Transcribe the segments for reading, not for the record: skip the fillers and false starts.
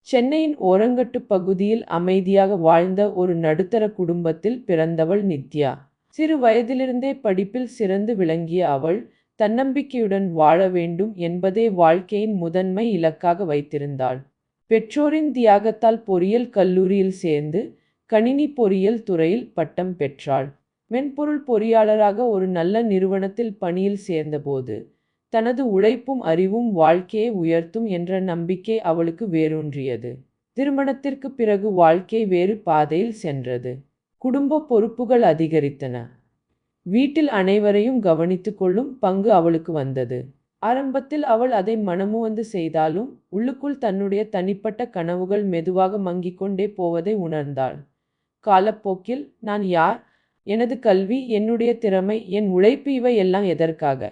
சென்னையின் ஓரங்கட்டு பகுதியில் அமைதியாக வாழ்ந்த ஒரு நடுத்தர குடும்பத்தில் பிறந்தவள் நித்யா. சிறு வயதிலிருந்தே படிப்பில் சிறந்து விளங்கிய அவள், தன்னம்பிக்கையுடன் வாழ வேண்டும் என்பதே வாழ்க்கையின் முதன்மை இலக்காக வைத்திருந்தாள். பெற்றோரின் தியாகத்தால் பொறியியல் கல்லூரியில் சேர்ந்து கணினி பொறியியல் துறையில் பட்டம் பெற்றாள். மென்பொருள் பொறியாளராக ஒரு நல்ல நிறுவனத்தில் பணியில் சேர்ந்தபோது, தனது உழைப்பும் அறிவும் வாழ்க்கையை உயர்த்தும் என்ற நம்பிக்கை அவளுக்கு வேரூன்றியது. திருமணத்திற்கு பிறகு வாழ்க்கை வேறு பாதையில் சென்றது. குடும்ப பொறுப்புகள் அதிகரித்தன. வீட்டில் அனைவரையும் கவனித்துக் கொள்ளும் பங்கு அவளுக்கு வந்தது. ஆரம்பத்தில் அவள் அதை மனமுவந்து செய்தாலும், உள்ளுக்குள் தன்னுடைய தனிப்பட்ட கனவுகள் மெதுவாக மங்கிக் கொண்டே போவதை உணர்ந்தாள். காலப்போக்கில், நான் யார், எனது கல்வி, என்னுடைய திறமை, என் உழைப்பு, இவை எல்லாம் எதற்காக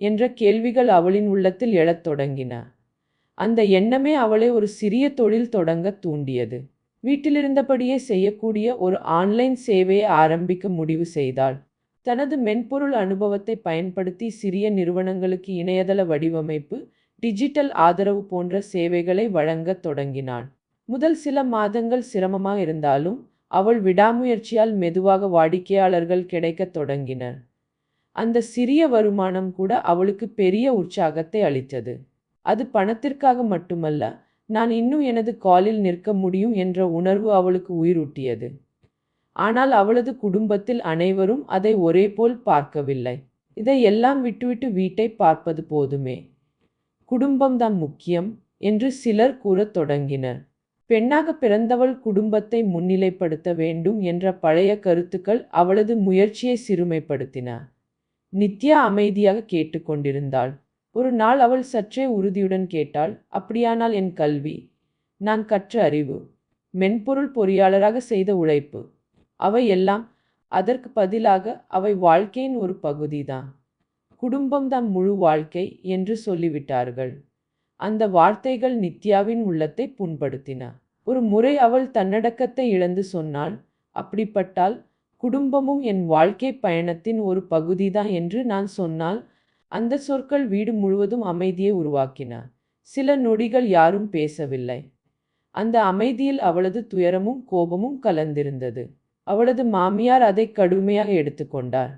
என்ற கேள்விகள் அவளின் உள்ளத்தில் எழத் தொடங்கின. அந்த எண்ணமே அவளை ஒரு சிறிய தொழில் தொடங்க தூண்டியது. வீட்டிலிருந்தபடியே செய்யக்கூடிய ஒரு ஆன்லைன் சேவையை ஆரம்பிக்க முடிவு செய்தாள். தனது மென்பொருள் அனுபவத்தை பயன்படுத்தி சிறிய நிறுவனங்களுக்கு இணையதள வடிவமைப்பு, டிஜிட்டல் ஆதரவு போன்ற சேவைகளை வழங்கத் தொடங்கினாள். முதல் சில மாதங்கள் சிரமமாக இருந்தாலும், அவள் விடாமுயற்சியால் மெதுவாக வாடிக்கையாளர்கள் கிடைக்கத் தொடங்கினர். அந்த சிறிய வருமானம் கூட அவளுக்கு பெரிய உற்சாகத்தை அளித்தது. அது பணத்திற்காக மட்டுமல்ல, நான் இன்னும் எனது காலில் நிற்க முடியும் என்ற உணர்வு அவளுக்கு உயிரூட்டியது. ஆனால் அவளது குடும்பத்தில் அனைவரும் அதை ஒரேபோல் பார்க்கவில்லை. இதையெல்லாம் விட்டுவிட்டு வீட்டை பார்ப்பது போதுமே, குடும்பம்தான் முக்கியம் என்று சிலர் கூறத் தொடங்கினர். பெண்ணாக பிறந்தவள் குடும்பத்தை முன்னிலைப்படுத்த வேண்டும் என்ற பழைய கருத்துக்கள் அவளது முயற்சியை சிறுமைப்படுத்தின. நித்யா அமைதியாக கேட்டுக்கொண்டிருந்தாள். ஒரு நாள் அவள் சற்றே உறுதியுடன் கேட்டாள், அப்படியானால் என் கல்வி, நான் கற்ற அறிவு, மென்பொருள் பொறியாளராக செய்த உழைப்பு, அவை எல்லாம்? அதற்கு பதிலாக, அவை வாழ்க்கையின் ஒரு பகுதிதான், குடும்பம்தான் முழு வாழ்க்கை என்று சொல்லிவிட்டார்கள். அந்த வார்த்தைகள் நித்யாவின் உள்ளத்தை புண்படுத்தின. ஒரு முறை அவள் தன்னடக்கத்தை இழந்து சொன்னாள், அப்படிப்பட்டால் குடும்பமும் என் வாழ்க்கை பயணத்தின் ஒரு பகுதிதான் என்று நான் சொன்னால்? அந்த சொற்கள் வீடு முழுவதும் அமைதியை உருவாக்கின. சில நொடிகள் யாரும் பேசவில்லை. அந்த அமைதியில் அவளது துயரமும் கோபமும் கலந்திருந்தது. அவளது மாமியார் அதை கடுமையாக எடுத்துக்கொண்டார்.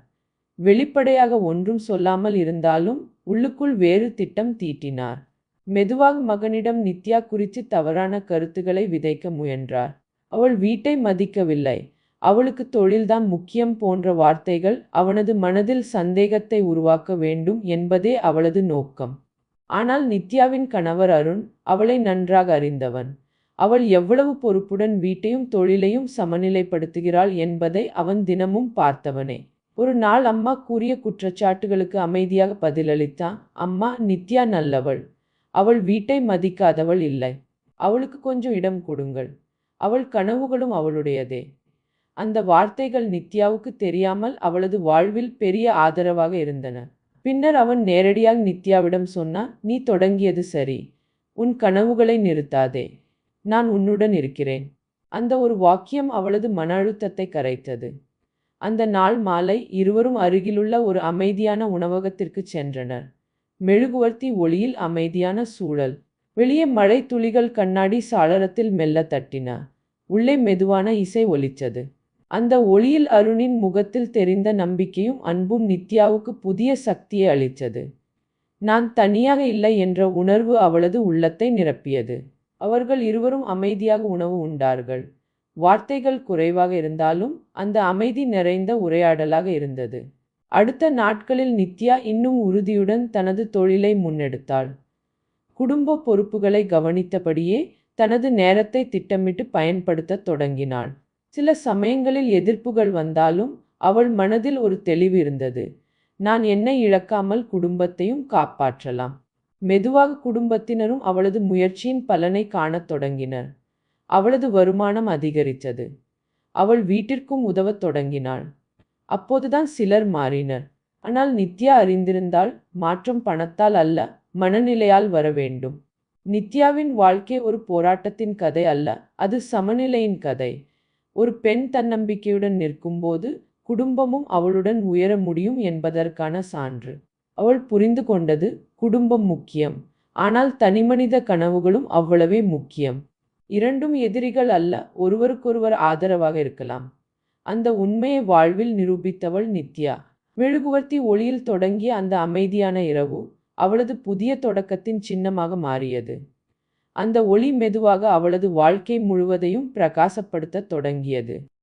வெளிப்படையாக ஒன்றும் சொல்லாமல் இருந்தாலும் உள்ளுக்குள் வேறு திட்டம் தீட்டினார். மெதுவாக மகனிடம் நித்யா குறித்து தவறான கருத்துக்களை விதைக்க முயன்றார். அவள் வீட்டை மதிக்கவில்லை, அவளுக்கு தொழில்தான் முக்கியம் போன்ற வார்த்தைகள். அவனது மனதில் சந்தேகத்தை உருவாக்க வேண்டும் என்பதே அவளது நோக்கம். ஆனால் நித்யாவின் கணவர் அருண் அவளை நன்றாக அறிந்தவன். அவள் எவ்வளவு பொறுப்புடன் வீட்டையும் தொழிலையும் சமநிலைப்படுத்துகிறாள் என்பதை அவன் தினமும் பார்த்தவனே. ஒரு நாள் அம்மா கூறிய குற்றச்சாட்டுகளுக்கு அமைதியாக பதிலளித்தான். அம்மா, நித்யா நல்லவள், அவள் வீட்டை மதிக்காதவள் இல்லை. அவளுக்கு கொஞ்சம் இடம் கொடுங்கள், அவள் கனவுகளும் அவளுடையதே. அந்த வார்த்தைகள் நித்யாவுக்கு தெரியாமல் அவளது வாழ்வில் பெரிய ஆதரவாக இருந்தன. பின்னர் அவன் நேரடியாக நித்யாவிடம் சொன்னான், நீ தொடங்கியது சரி, உன் கனவுகளை நிறுத்தாதே, நான் உன்னுடன் இருக்கிறேன். அந்த ஒரு வாக்கியம் அவளது மன அழுத்தத்தை கரைத்தது. அந்த நாள் மாலை இருவரும் அருகிலுள்ள ஒரு அமைதியான உணவகத்திற்கு சென்றனர். மெழுகுவர்த்தி ஒளியில் அமைதியான சூழல். வெளியே மழை துளிகள் கண்ணாடி சாளரத்தில் மெல்ல தட்டின. உள்ளே மெதுவான இசை ஒலித்தது. அந்த ஒளியில் அருணின் முகத்தில் தெரிந்த நம்பிக்கையும் அன்பும் நித்யாவுக்கு புதிய சக்தியை அளித்தது. நான் தனியாக இல்லை என்ற உணர்வு அவளது உள்ளத்தை நிரப்பியது. அவர்கள் இருவரும் அமைதியாக உணவு உண்டார்கள். வார்த்தைகள் குறைவாக இருந்தாலும் அந்த அமைதி நிறைந்த உரையாடலாக இருந்தது. அடுத்த நாட்களில் நித்யா இன்னும் உறுதியுடன் தனது தொழிலை முன்னெடுத்தாள். குடும்ப பொறுப்புகளை கவனித்தபடியே தனது நேரத்தை திட்டமிட்டு பயன்படுத்த தொடங்கினாள். சில சமயங்களில் எதிர்ப்புகள் வந்தாலும் அவள் மனதில் ஒரு தெளிவு இருந்தது. நான் என்னை இழக்காமல் குடும்பத்தையும் காப்பாற்றலாம். மெதுவாக குடும்பத்தினரும் அவளது முயற்சியின் பலனை காணத் தொடங்கினர். அவளது வருமானம் அதிகரித்தது. அவள் வீட்டிற்கும் உதவத் தொடங்கினாள். அப்போதுதான் சிலர் மாறினர். ஆனால் நித்யா அறிந்திருந்தாள், மாற்றம் பணத்தால் அல்ல, மனநிலையால் வர வேண்டும். நித்யாவின் வாழ்க்கை ஒரு போராட்டத்தின் கதை அல்ல, அது சமநிலையின் கதை. ஒரு பெண் தன்னம்பிக்கையுடன் நிற்கும்போது குடும்பமும் அவளுடன் உயர முடியும் என்பதற்கான சான்று. அவள் புரிந்து கொண்டது, குடும்பம் முக்கியம், ஆனால் தனிமனித கனவுகளும் அவ்வளவே முக்கியம். இரண்டும் எதிரிகள் அல்ல, ஒருவருக்கொருவர் ஆதரவாக இருக்கலாம். அந்த உண்மையை வாழ்வில் நிரூபித்தவள் நித்யா. மெழுகுவர்த்தி ஒளியில் தொடங்கிய அந்த அமைதியான இரவு அவளது புதிய தொடக்கத்தின் சின்னமாக மாறியது. அந்த ஒளி மெதுவாக அவளது வாழ்க்கை முழுவதையும் பிரகாசப்படுத்தத் தொடங்கியது.